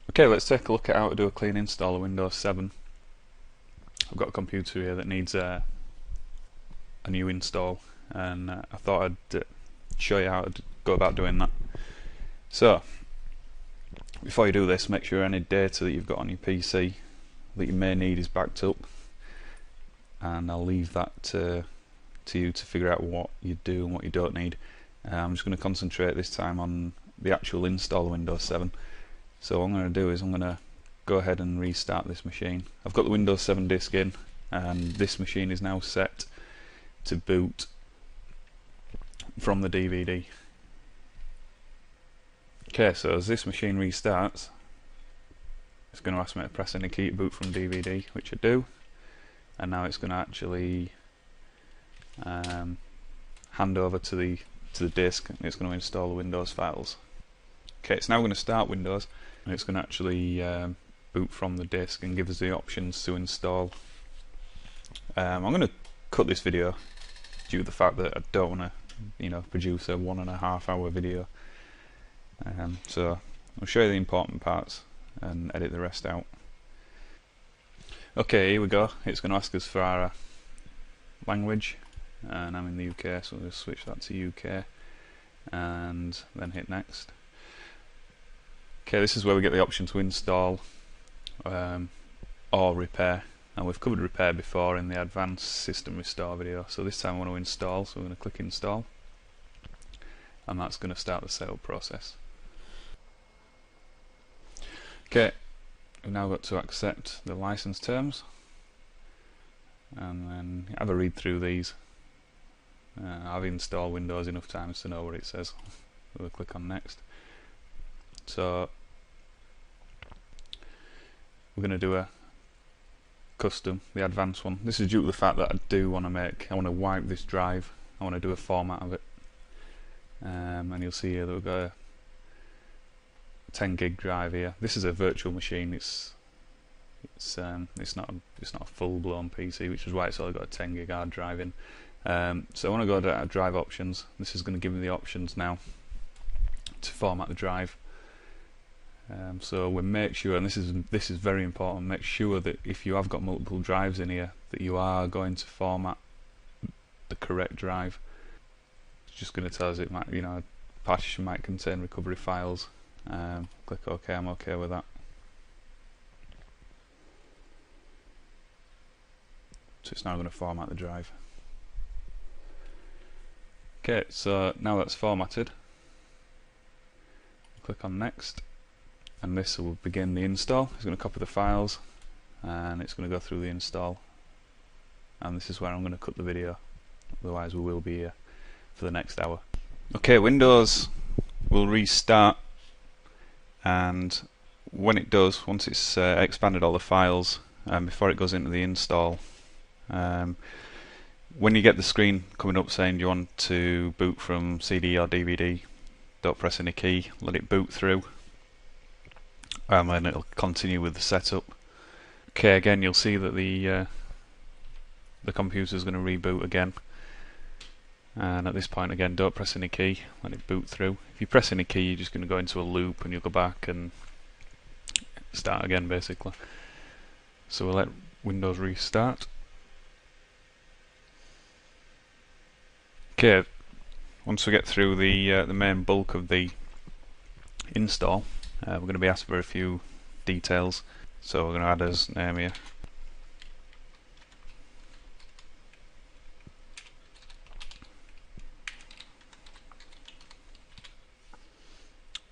Okay, let's take a look at how to do a clean install of Windows 7. I've got a computer here that needs a new install, and I thought I'd show you how to go about doing that. So, before you do this, make sure any data that you've got on your PC that you may need is backed up, and I'll leave that to you to figure out what you do and what you don't need. I'm just going to concentrate this time on the actual install of Windows 7. So what I'm going to do is I'm going to go ahead and restart this machine. I've got the Windows 7 disk in, and this machine is now set to boot from the DVD. Okay, so as this machine restarts, it's going to ask me to press any key to boot from DVD, which I do, and now it's going to actually hand over to the disk, and it's going to install the Windows files. Okay, it's now going to start Windows, and it's going to actually boot from the disk and give us the options to install. I'm going to cut this video due to the fact that I don't want to, produce a 1.5 hour video. So I'll show you the important parts and edit the rest out. Okay, here we go. It's going to ask us for our language, and I'm in the UK, so we'll just switch that to UK and then hit next. Okay, this is where we get the option to install or repair, and we've covered repair before in the advanced system restore video, so this time I want to install, so we're going to click install, and that's going to start the setup process. Okay, we've now got to accept the license terms, and then have a read through these. I've installed Windows enough times to know what it says. We'll click on next. So we're going to do a custom, the advanced one. This is due to the fact that I want to wipe this drive. I want to do a format of it, and you'll see here that we've got a 10 gig drive here. This is a virtual machine. It's not a full-blown PC, which is why it's only got a 10 gig hard drive in. So I want to go to drive options. This is going to give me the options now to format the drive. So we make sure, and this is very important, make sure that if you have got multiple drives in here, that you are going to format the correct drive. It's just going to tell us it might, partition might contain recovery files. Click OK. I'm OK with that. So it's now going to format the drive. Okay, so now that's formatted, click on next, and this will begin the install. It's going to copy the files, and it's going to go through the install, and this is where I'm going to cut the video, otherwise we will be here for the next hour. Okay, Windows will restart, and when it does, once it's expanded all the files, before it goes into the install, when you get the screen coming up saying you want to boot from CD or DVD, don't press any key, let it boot through, and then it'll continue with the setup. Okay, again you'll see that the computer is going to reboot again, and at this point again don't press any key, let it boot through. If you press any key, you're just going to go into a loop and you'll go back and start again basically. So we'll let Windows restart. Okay, once we get through the main bulk of the install, we're going to be asked for a few details. So we're going to add as name here.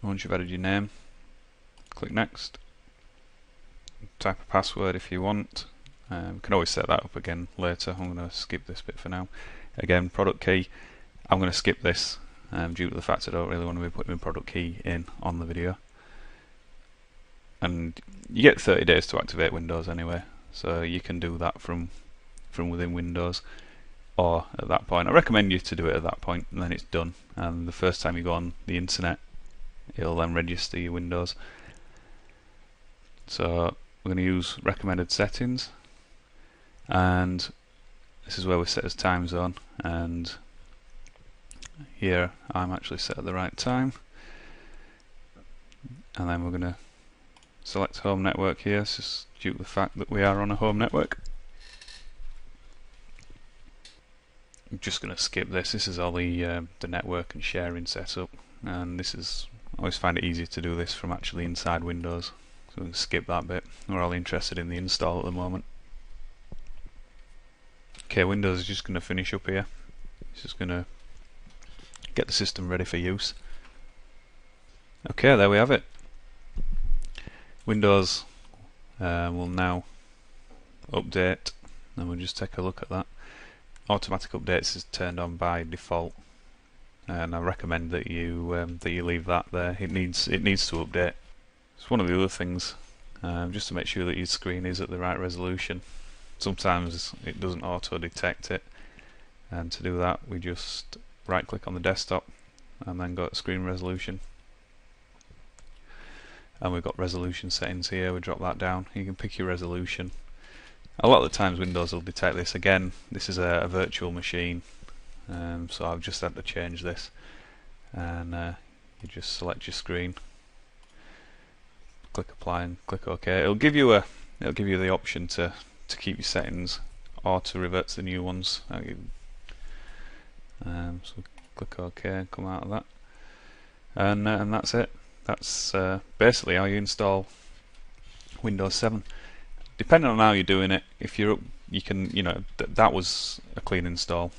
Once you've added your name, click next. Type a password if you want. You can always set that up again later. I'm going to skip this bit for now. Again, product key, I'm going to skip this due to the fact I don't really want to be putting my product key in on the video. And you get 30 days to activate Windows anyway, so you can do that from within Windows or at that point. I recommend you to do it at that point, and then it's done. And the first time you go on the internet, it'll then register your Windows. So we're going to use recommended settings, and this is where we set as time zone, and here I'm actually set at the right time, and then we're going to select home network here, it's just due to the fact that we are on a home network. I'm just going to skip this. This is all the network and sharing setup, and this is, I always find it easier to do this from actually inside Windows, so we can skip that bit. We're all interested in the install at the moment. Okay, Windows is just going to finish up here. It's just going to get the system ready for use. Okay, there we have it. Windows will now update, and we'll just take a look at that. Automatic updates is turned on by default, and I recommend that you leave that there. It needs to update. It's one of the other things, just to make sure that your screen is at the right resolution. Sometimes it doesn't auto detect it, and to do that we just right click on the desktop and then go to screen resolution, and we've got resolution settings here. We drop that down. You can pick your resolution. A lot of the times Windows will detect this. Again, this is a virtual machine, so I've just had to change this, and you just select your screen, click apply and click OK. It'll give you the option to keep your settings or to revert to the new ones. So click OK and come out of that, and that's it. That's basically how you install Windows 7. Depending on how you're doing it, if you're up, you can, that was a clean install.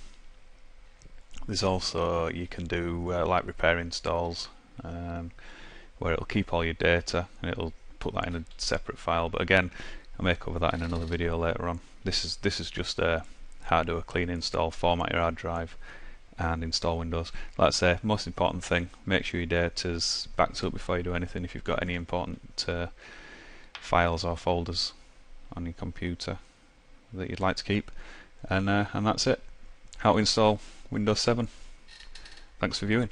There's also, you can do like repair installs, where it'll keep all your data and it'll put that in a separate file. But again, I may cover that in another video later on. This is just how to do a clean install, format your hard drive, and install Windows. Like I say, most important thing, make sure your data's backed up before you do anything. If you've got any important files or folders on your computer that you'd like to keep, and that's it. How to install Windows 7. Thanks for viewing.